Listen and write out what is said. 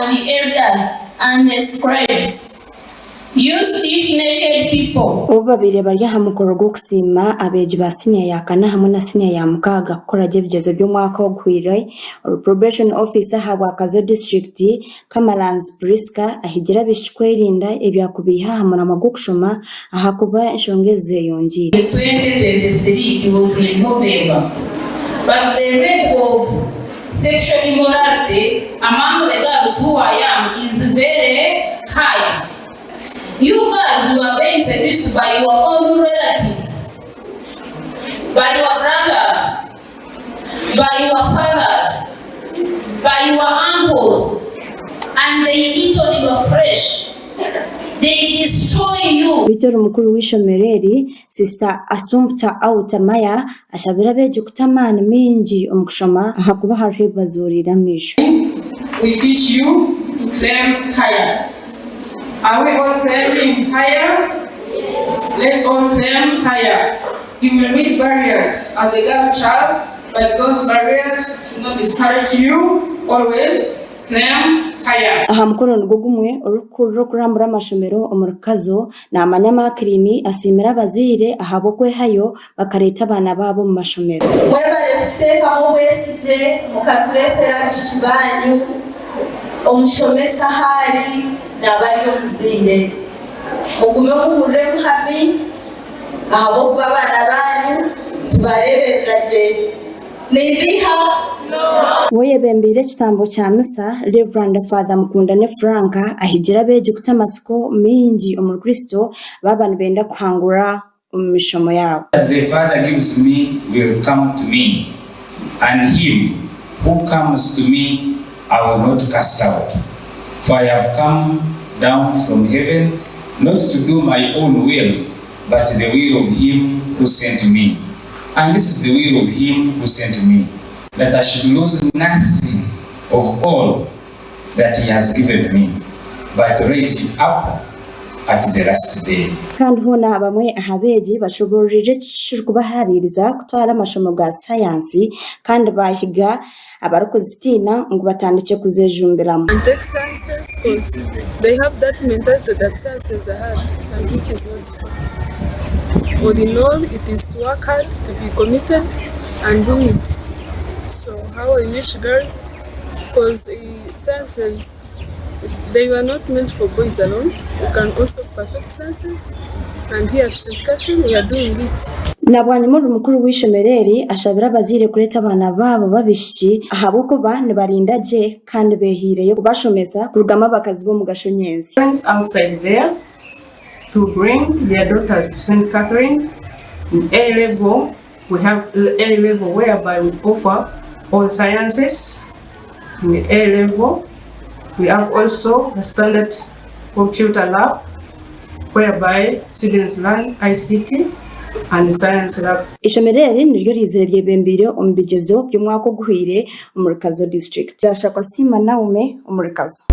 and the elders and the scribes. You stiff-necked people. Babiri bari hamukoro gusima abeji ba senior ya kana hamwe na senior ya mukaga gukora jebigezo by'umwaka wo gwire probation officer habwa Kazo district Kamaranzi Priska ahigira bishikwirinda ebyakubiha hamura magukushoma ahakuba inshongeze yongire. 2023 it was in November, but the rate of sexual immorality among the girls who are young is very high. You guys who are being seduced by your own relatives, by your brothers, by your fathers, by your uncles, and they eat on your flesh. They destroy you. Bitoro mukuru w'ishomereri Sister Assumpta Autamaya ashabira beje kutamana mingi omukushoma ahakuba hari bazurira misho. We teach you to claim higher. Are we all claiming higher? Let's all claim higher. You will meet barriers as a girl child, but those barriers should not discourage you. Always claim higher. Ahamukoro ngogumwe urukuro kurambura amashomero omurakazo na amanyamakrini asimira bazire ahabokwe hayo bakareta abana babo mu mashomero. Mwebale tuteka mu bwesije mukatuletera bishibanyu omushomesa hari nabari okuzinde mugume muhure muhabi abo babana banyu tubarebereraje nibiha Woye bembire kitambo kya misa Reverend Father Mukundane Franka ahigira beje kutamasiko mingi omukristo babana benda kwangura omishomo yabo. The Father gives me will come to me, and him who comes to me I will not cast out. For I have come down from heaven not to do my own will, but the will of him who sent me. And this is the will of him who sent me, that I should lose nothing of all that he has given me, but raise it up at the last day. Kandi hona bamwe ahabeji bashoborije kubahaririza kutwara amashomo ga science kandi bahiga abarukuzitina ngo batandike kuzejumbiramo. And take sciences because they have that mentality that sciences are hard, and which is not the fact. All in all, it is to work hard, to be committed and do it. So how I wish girls, because sciences, they were not meant for boys alone. We can also perfect sciences, and here at St. Catherine we are doing it. Nabwanye muri mukuru w'ishomereri ashabira bazire kureta abana babo babishiki ahaboko bane barindaje kandi behireye kubashomesa kurugama bakazi bo mu gashonyenzi. Friends outside there to bring their daughters to St. Catherine in A level. We have A level whereby we offer all sciences in the A level. We have also the standard computer lab whereby students learn ICT and science lab. Ishomereri niryo rizere ryebembire ombigezo by'umwaka guhire omurikazo district. Yashakwa Sima Naume omurikazo.